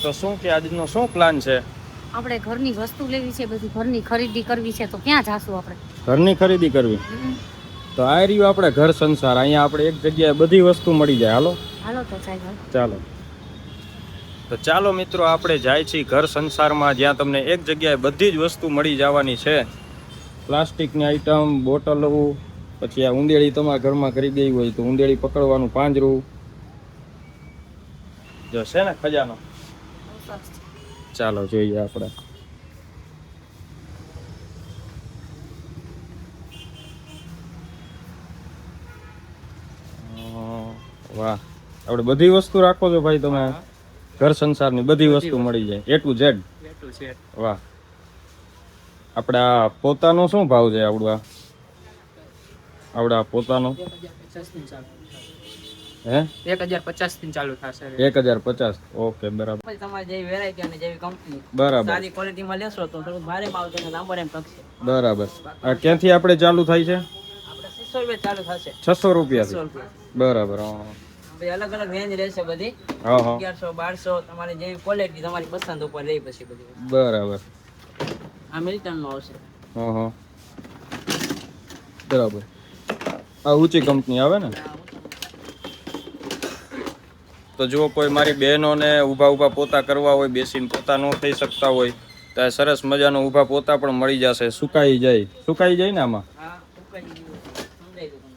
તો શું કે આજનો શું પ્લાન છે? આપણે ઘરની વસ્તુ લેવી છે, બધી ઘરની ખરીદી કરવી છે, તો ક્યાં જાશું આપણે? ઘરની ખરીદી કરવી તો આ રહ્યું આપણે ઘર સંસાર. અહીંયા આપણે એક જગ્યાએ બધી વસ્તુ મળી જાય. હાલો હાલો તો ચાલો. તો ચાલો મિત્રો, આપણે જાય છીએ ઘર સંસારમાં, જ્યાં તમને એક જગ્યાએ બધી જ વસ્તુ મળી જવાની છે. પ્લાસ્ટિકની આઈટમ, બોટલો, પછી આ ઉંદેડી તમારા ઘરમાં કરી ગઈ હોય તો ઉંદેડી પકડવાનું પાંજરું જો છે ને ખજાનો. ચાલો જોઈએ આપણે. વાહ, આપણે બધી વસ્તુ રાખો છો ભાઈ તમે? ઘર સંસારની બધી વસ્તુ મળી જાય, A to Z. વાહ. આપડા પોતાનો શું ભાવ છે? આવડા પોતાનો હે 1050 થી ચાલુ થશે. 1050. ઓકે, બરાબર. તમારે જેવી વેરાયટી અને જેવી કંપની, બરાબર, સારી ક્વોલિટીમાં લેશો તો થોડું ભારે ભાવ તમને લાંબો ટાઈમ ટકશે. બરાબર. આ ક્યાંથી આપણે ચાલુ થાય છે? આપણે 600 રૂપિયા ચાલુ થશે. 600 રૂપિયાથી. 600 રૂપિયા. બરાબર. અલગ અલગ રેન્જ રહેશે બધી. 1100 1200 તમારી જેવી ક્વોલિટી તમારી પસંદ ઉપર રહી પછી બધી. બરાબર. આ મિલ્ટન નો આવશે. બરાબર. આ ઊંચી કંપની આવે ને? તો જો કોઈ મારી બહેનોને ઊભા પોતા કરવા હોય, બેસીને પોતા ન થઈ શકતા હોય તો આ સરસ મજાનો ઊભા પોતા પણ મળી જશે. સુકાઈ જાય ને આમાં? હા, સુકાઈ જાય. સમજાય ગયું.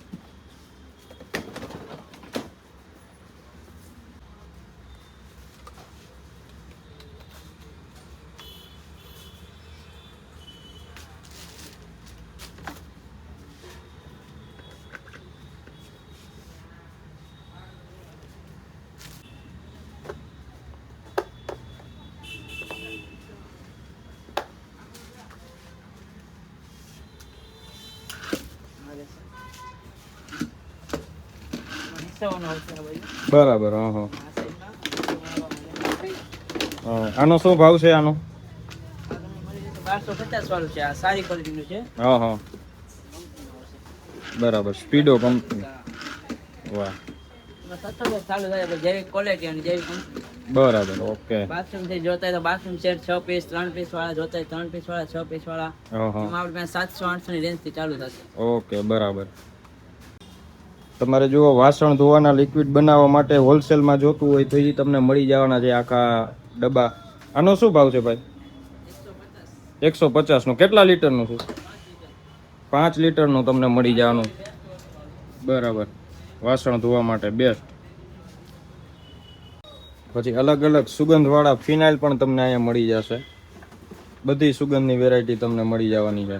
બરાબર. આનો શું ભાવ છે? આનો 1250 વાળું છે. આ સારી ક્વોલિટીનું છે. બરાબર. સ્પીડો કંપની. વાહ. ચાલુ થાય જેવી ક્વોલિટી અને જેવી કંપની. બરાબર. ઓકે. બાથરૂમ થી જોતા હોય તો બાથરૂમ સેટ 6 પીસ 3 પીસ વાળા જોતા હોય 3 પીસ વાળા 6 પીસ વાળા એમાં આપણે 700-800 ની રેન્જ થી ચાલુ થશે. ઓકે, બરાબર. તમારે જો વાસણ ધોવાના લિક્વિડ બનાવવા માટે હોલસેલમાં જોતું હોય તો એ તમને મળી જવાના છે આખા ડબ્બા. આનો શું ભાવ છે ભાઈ? 150 નું. કેટલા લીટરનું છે? 5 લીટરનું તમને મળી જવાનું. બરાબર. વાસણ ધોવા માટે બેસ્ટ. પછી અલગ અલગ સુગંધ વાળા ફિનાઇલ પણ તમને અહીંયા મળી જશે. બધી સુગંધની વેરાયટી તમને મળી જવાની છે.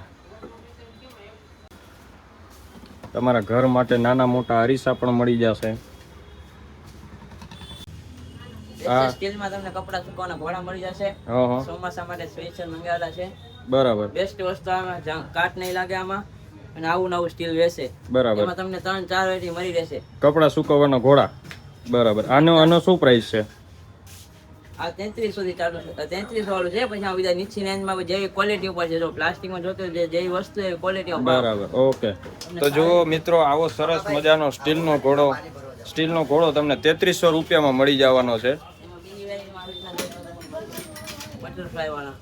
તમારા ઘર માટે નાના મોટા અરીસા પણ મળી જશે. સ્ટીલમાં તમને કપડા સુકવાના ઘોડા મળી જશે. ચોમાસા માટે સ્પેશિયલ મંગાવેલા છે. બરાબર. બેસ્ટ વસ્તુ આમાં કાટ નહીં લાગે આમાં અને આવું નવું સ્ટીલ રહેશે. બરાબર. એમાં તમને 3-4 વેરાયટી મળી રહેશે. કપડા સુકવવાના ઘોડા. બરાબર. આનો શું પ્રાઇસ છે? આ 33 સુધી ચાલુ છે. 33 વાળું છે. પછી આ બધા નીચી રેન્જમાં જેવી ક્વોલિટી ઉપર છે. જો પ્લાસ્ટિકમાં જોતો જેવી વસ્તુ એવી ક્વોલિટી ઉપર. બરાબર. ઓકે. તો જો મિત્રો, આવો સરસ મજાનો સ્ટીલનો ઘોડો તમને 3300 રૂપિયામાં મળી જવાનો છે. બટરફ્લાય વાળા.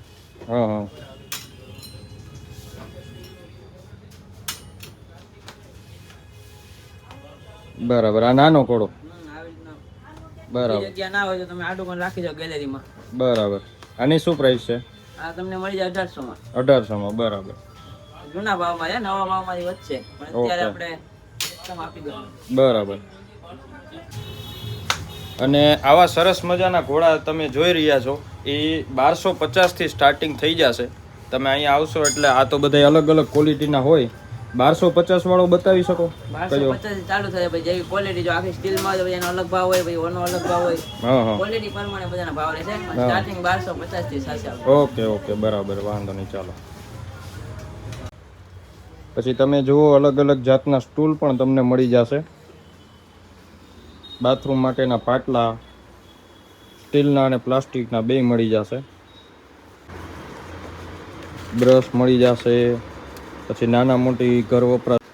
બરાબર. આ નાનો ઘોડો. બરાબર. જગ્યા ના હોય તો તમે આડું પણ રાખી દો ગેલેરીમાં. બરાબર. આની શું પ્રાઇસ છે? આ તમને મળી જાય 1800 માં. 1800 માં. બરાબર. જૂના ભાવમાં છે, નવા ભાવમાંથી વધશે પણ અત્યારે આપણે કમ આપી દો. બરાબર. અને આવા સરસ મજાના ઘોડા તમે જોઈ રહ્યા છો એ 1250 થી સ્ટાર્ટિંગ થઈ જશે. તમે અહીંયા આવશો એટલે આ તો બધા અલગ અલગ ક્વોલિટીના હોય. 1250 વાળો બતાવી શકો? 1250 ચાલુ થાય ભાઈ. જેવી ક્વોલિટી જો આખી સ્ટીલમાં હોય એનો અલગ ભાવ હોય, ભાઈ ઓનો અલગ ભાવ હોય. ક્વોલિટી પ્રમાણે બધાના ભાવ રહેશે. સ્ટાર્ટિંગ 1250 થી થશે. ઓકે, બરાબર. વાંધો નહીં. ચાલો. પછી તમે જુઓ અલગ અલગ જાતના સ્ટૂલ પણ તમને મળી જશે. બાથરૂમ માટેના પાટલા સ્ટીલના અને પ્લાસ્ટિકના બે મળી જશે. બ્રશ મળી જશે. પછી નાના મોટી ઘર વપરાશ.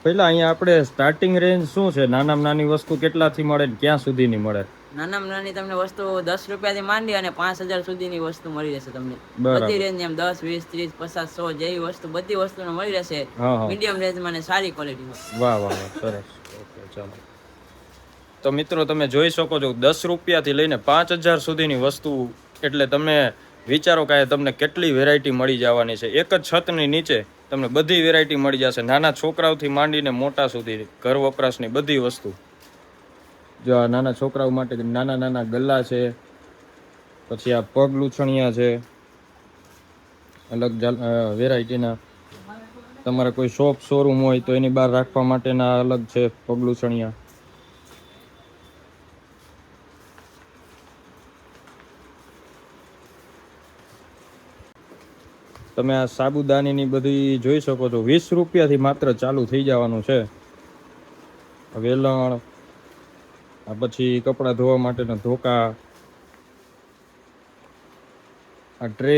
પહેલા અહીંયા આપણે સ્ટાર્ટિંગ રેન્જ શું છે? નાનામાં નાની વસ્તુ કેટલાથી મળે ને ક્યાં સુધીની મળે? નાનામાં નાની તમને વસ્તુ 10 રૂપિયાથી માંડી અને 5,000 સુધીની વસ્તુ મળી રહેશે તમને. બરાબર. બધી રેન્જ એમ 10, 20, 30, 50, 100 જેવી વસ્તુ બધી વસ્તુને મળી રહેશે હા હા. મીડિયમ રેન્જમાં અને સારી ક્વોલિટીમાં. વાહ વાહ વાહ, સરસ. ઓકે, ચાલો. તો મિત્રો તમે જોઈ શકો છો 10 રૂપિયાથી લઈને 5,000 સુધીની વસ્તુ, એટલે તમે વિચારો કે તમને કેટલી વેરાયટી મળી જવાની છે. એક જ છતની નીચે તમને બધી વેરાયટી મળી જશે, નાના છોકરાઓથી માંડીને મોટા સુધી ઘર વપરાશની બધી વસ્તુ. જો આ નાના છોકરાઓ માટે નાના નાના ગલ્લા છે, પછી આ પગ લૂછણિયા છે અલગ વેરાયટીના. તમારે કોઈ શોપ શોરૂમ હોય તો એની બહાર રાખવા માટેના અલગ છે પગ લૂછણિયા. તમે આ સાબુદાનીની બધી જોઈ શકો છો, 20 રૂપિયાથી માત્ર ચાલુ થઈ જવાનું છે. વેલણ, આ પછી કપડાં ધોવા માટેના ધોકા, આ ટ્રે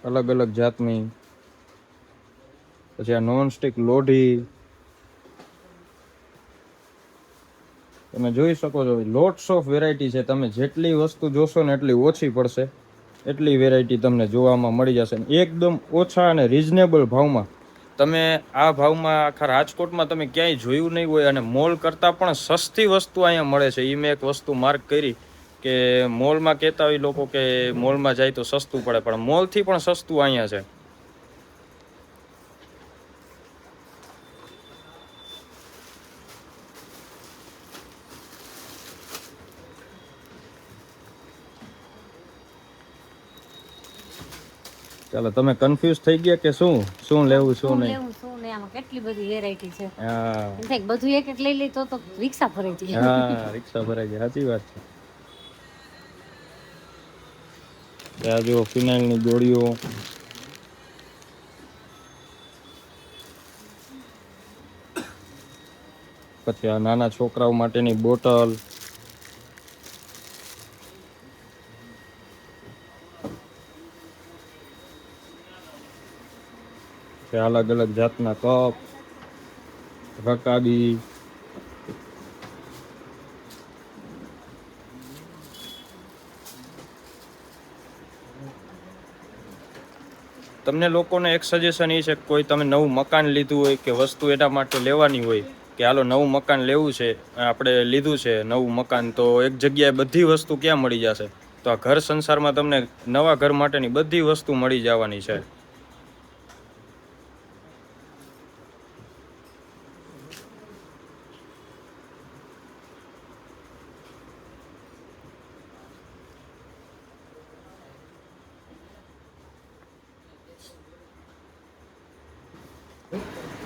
અલગ અલગ જાતની, પછી આ નોનસ્ટિક લોઢી તમે જોઈ શકો છો. લોટ્સ ઓફ વેરાયટી છે. તમે જેટલી વસ્તુ જોશો ને એટલી ઓછી પડશે, એટલી વેરાયટી તમને જોવામાં મળી જશે એકદમ ઓછા અને રિઝનેબલ ભાવમાં. તમે આ ભાવમાં આખા રાજકોટમાં તમે ક્યાંય જોયું નહીં હોય, અને મોલ કરતાં પણ સસ્તી વસ્તુ અહીંયા મળે છે. એ મેં એક વસ્તુ માર્ક કરી કે મોલમાં કહેતા હોય લોકો કે મોલમાં જાય તો સસ્તું પડે, પણ મોલથી પણ સસ્તું અહીંયા છે. ચાલો, તમે કન્ફ્યુઝ થઈ ગયા કે શું લેવું શું નહીં? શું નહીં, આમાં કેટલી બધી વેરાયટી છે. હા, એમ થાય બધું એક એક લઈ લે તો રિક્ષા ભરાઈ જાય. હા, રિક્ષા ભરાઈ જાય, સાચી વાત છે. ત્યાં જો ફિનાઇલની ગોળીઓ, પછી આ નાના છોકરાઓ માટેની બોટલ, અલગ અલગ જાતના કપ, રકાબી, તમને લોકોને એક સજેશન એ છે કે કોઈ તમે નવું મકાન લીધું હોય કે વસ્તુ એના માટે લેવાની હોય કે હાલો નવું મકાન લેવું છે, આપણે લીધું છે નવું મકાન, તો એક જગ્યાએ બધી વસ્તુ ક્યાં મળી જશે? તો આ ઘર સંસારમાં તમને નવા ઘર માટેની બધી વસ્તુ મળી જવાની છે.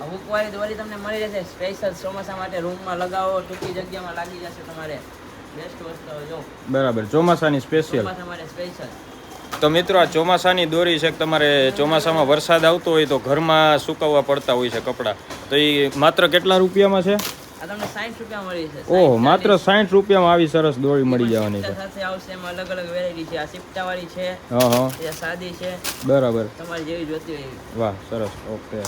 અમુક વાળી દોરી તમને મળી રહેશે સ્પેશિયલ ચોમાસા માટે, રૂમમાં લગાવો, ટૂંકી જગ્યામાં લાગી જશે તમારે. બેસ્ટ વસ્તુ જો બરાબર, ચોમાસાની સ્પેશિયલ. ચોમાસા માટે સ્પેશિયલ. તો મિત્રો, આ ચોમાસાની દોરી છે. તમારે ચોમાસામાં વરસાદ આવતો હોય તો ઘરમાં સુકવવા પડતા હોય છે કપડાં, તો એ માત્ર કેટલા રૂપિયામાં છે? આ તમને 60 રૂપિયા મળી છે. ઓહ, માત્ર 60 રૂપિયામાં આવી સરસ દોરી મળી જવાની છે. સાથે આવશે એમાં અલગ અલગ વેરાયટી છે. આ સિપટા વાળી છે, હા હા, એ સાદી છે. બરાબર, તમારે જેવી જોતી હોય. વાહ, સરસ. ઓકે,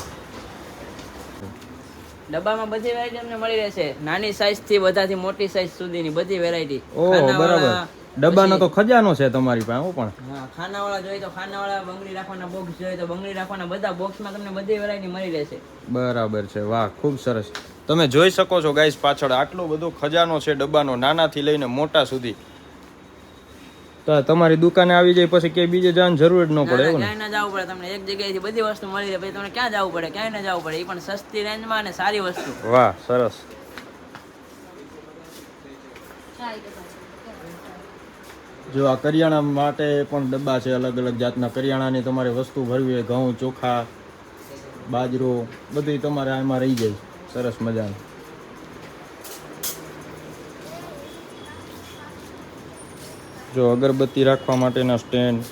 ડબ્બામાં બધી વેરાયટી તમને મળી રહેશે, નાની સાઈઝ થી બધાથી મોટી સાઈઝ સુધીની બધી વેરાયટી. ઓહ, બરાબર. ડબ્બાનો તો ખજાનો છે તમારી પાસે. હું પણ હા, ખાનાવાળા જોઈએ તો ખાનાવાળા, બંગડી રાખવાના બોક્સ જોઈએ તો બંગડી રાખવાના, બધા બોક્સમાં તમને બધી વેરાયટી મળી રહેશે. બરાબર છે, વાહ, ખૂબ સરસ. તમે જોઈ શકો છો ગાઈસ, પાછળ આટલો બધો ખજાનો છે ડબ્બાનો, નાનાથી લઈને મોટા સુધી. તો તમારી દુકાને આવી જાય પછી ક્યાંય બીજે જવાની જરૂર જ ન પડે એવું ને? ક્યાંય ના જવું પડે, તમને એક જગ્યાએથી બધી વસ્તુ મળી રહે. પછી તમને ક્યાં જવું પડે? ક્યાંય ના જવું પડે, એ પણ સસ્તી રેન્જમાં અને સારી વસ્તુ. વાહ, સરસ. જો આ કરિયાણા માટે પણ ડબ્બા છે, અલગ અલગ જાતના કરિયાણાની તમારે વસ્તુ ભરવી હોય, ઘઉં, ચોખા, બાજરો, બધી તમારે આમાં રહી જાય સરસ મજાનું. જો અગરબત્તી રાખવા માટેના સ્ટેન્ડ,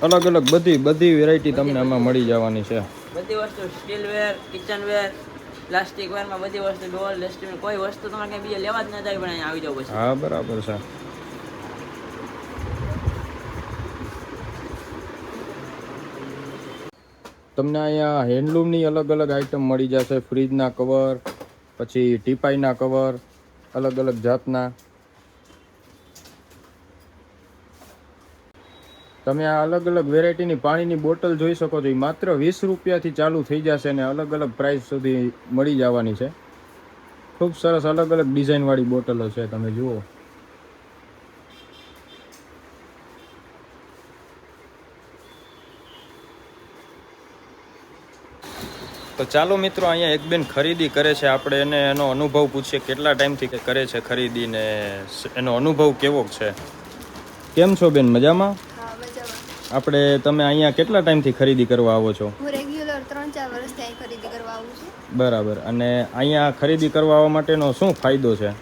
અલગ અલગ બધી વેરાયટી તમને આમાં મળી જવાની છે. બધી વસ્તુ સ્ટીલવેર, કિચનવેર, પ્લાસ્ટિક વેરમાં બધી વસ્તુ, ડોલ, ડસ્ટબિન, કોઈ વસ્તુ તમારે ક્યાંય બીજે લેવા જ ના જાય, પણ અહીંયા આવી જાવ પછી. હા, બરાબર છે. તમને અહીંયા હેન્ડલૂમની અલગ અલગ આઈટમ મળી જશે. ફ્રીજના કવર, પછી ટીપાઈના કવર, અલગ અલગ જાતના. તમે આ અલગ અલગ વેરાયટીની પાણીની બોટલ જોઈ શકો છો. એ માત્ર 20 રૂપિયાથી ચાલુ થઈ જશે અને અલગ અલગ પ્રાઇસ સુધી મળી જવાની છે. ખૂબ સરસ અલગ અલગ ડિઝાઇનવાળી બોટલો છે, તમે જુઓ. તો ચાલો મિત્રો, અહીંયા એક બેન ખરીદી કરે છે, આપણે એને એનો અનુભવ પૂછીએ કેટલા ટાઈમથી કરે છે ખરીદી ને એનો અનુભવ કેવો છે. કેમ છો બેન, મજામાં? હા, મજામાં. આપણે તમે અહીંયા કેટલા ટાઈમથી ખરીદી કરવા આવો છો? હું રેગ્યુલર 3-4 વર્ષથી અહીં ખરીદી કરવા આવું છું. બરાબર. અને અહીંયા ખરીદી કરવા આવવા માટેનો શું ફાયદો છે?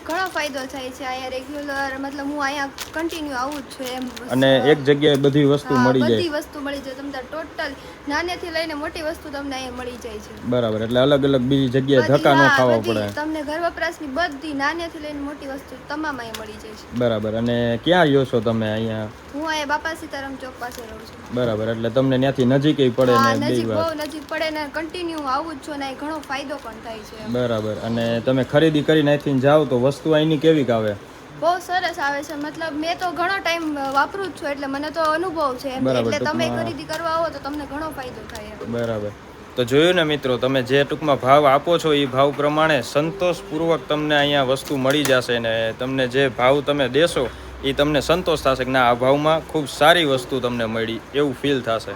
ઘણો ફાયદો થાય છે અહીંયા રેગ્યુલર, મતલબ હું અહીંયા કન્ટિન્યુ આવું જ છું એમ. અને એક જગ્યાએ બધી વસ્તુ મળી જાય. બધી વસ્તુ મળી જાય તમને, ટોટલ નાનેથી લઈને મોટી વસ્તુ તમને અહીંયા મળી જાય છે. બરાબર. એટલે અલગ અલગ બીજી જગ્યાએ ધક્કા ન ખાવા પડે. તમને ઘર વપરાશની બધી નાનેથી લઈને મોટી વસ્તુ તમામ અહીંયા મળી જાય છે. બરાબર. અને ક્યાં રહ્યો છો તમે અહીંયા? હું અહીંયા બાપા સીતારામ ચોક પાસે રહું છું. બરાબર. એટલે તમને ત્યાંથી નજીક પડે ને? નજીક, બહુ નજીક પડે ને, કન્ટિન્યુ આવું જ છું ને ઘણો ફાયદો પણ થાય છે. બરાબર. અને તમે ખરીદી કરીને અહીંથી જાઓ તો વસ્તુ અહીંની કેવી આવે? બહુ સરસ આવે છે. મતલબ મેં તો ઘણો ટાઈમ વાપરું જ છું એટલે મને તો અનુભવ છે એમ. એટલે તમે ખરીદી કરવા આવો તો તમને ઘણો ફાયદો થાય. બરાબર. તો જોયું ને મિત્રો, તમે જે ટૂંકમાં ભાવ આપો છો એ ભાવ પ્રમાણે સંતોષપૂર્વક તમને અહીંયા વસ્તુ મળી જશે ને તમને જે ભાવ તમે દેશો એ તમને સંતોષ થશે કે ના, આ ભાવમાં ખૂબ સારી વસ્તુ તમને મળી એવું ફીલ થશે.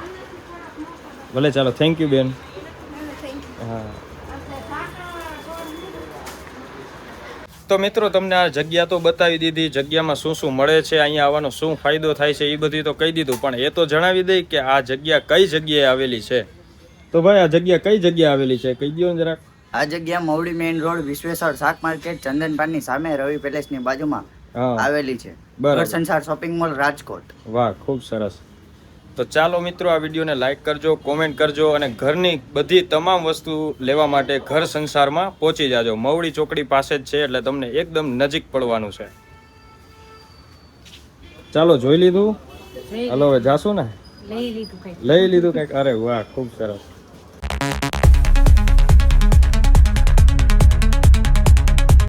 ભલે, ચાલો, થેન્ક યુ બેન. હા. તો મિત્રો, તમને આ જગ્યા તો બતાવી દીધી, જગ્યામાં શું શું મળે છે, અહીંયા આવવાનો શું ફાયદો થાય છે એ બધી તો કહી દીધું, પણ એ તો જણાવી દઈ કે આ જગ્યા કઈ જગ્યાએ આવેલી છે. તો ભાઈ, આ જગ્યા કઈ જગ્યાએ આવેલી છે કહી દો ને જરાક. આ જગ્યા મવડી મેઇન રોડ, વિશ્વેશ્વર શાક માર્કેટ, ચંદનપાનની સામે, રવિ પેલેસની બાજુમાં આવેલી છે. ઘર સંસાર શોપિંગ મોલ, રાજકોટ. વાહ, ખૂબ સરસ. તો ચાલો મિત્રો, આ વિડીયોને લાઈક કરજો, કોમેન્ટ કરજો અને ઘરની બધી તમામ વસ્તુ લેવા માટે ઘર સંસારમાં પહોંચી જાજો. મવડી ચોકડી પાસે જ છે એટલે તમને એકદમ નજીક પડવાનું છે. ચાલો, જોઈ લીધું? હાલો, હવે જાશું ને? લઈ લીધું કંઈક. લઈ લીધું કંઈક? અરે વાહ, ખૂબ સરસ.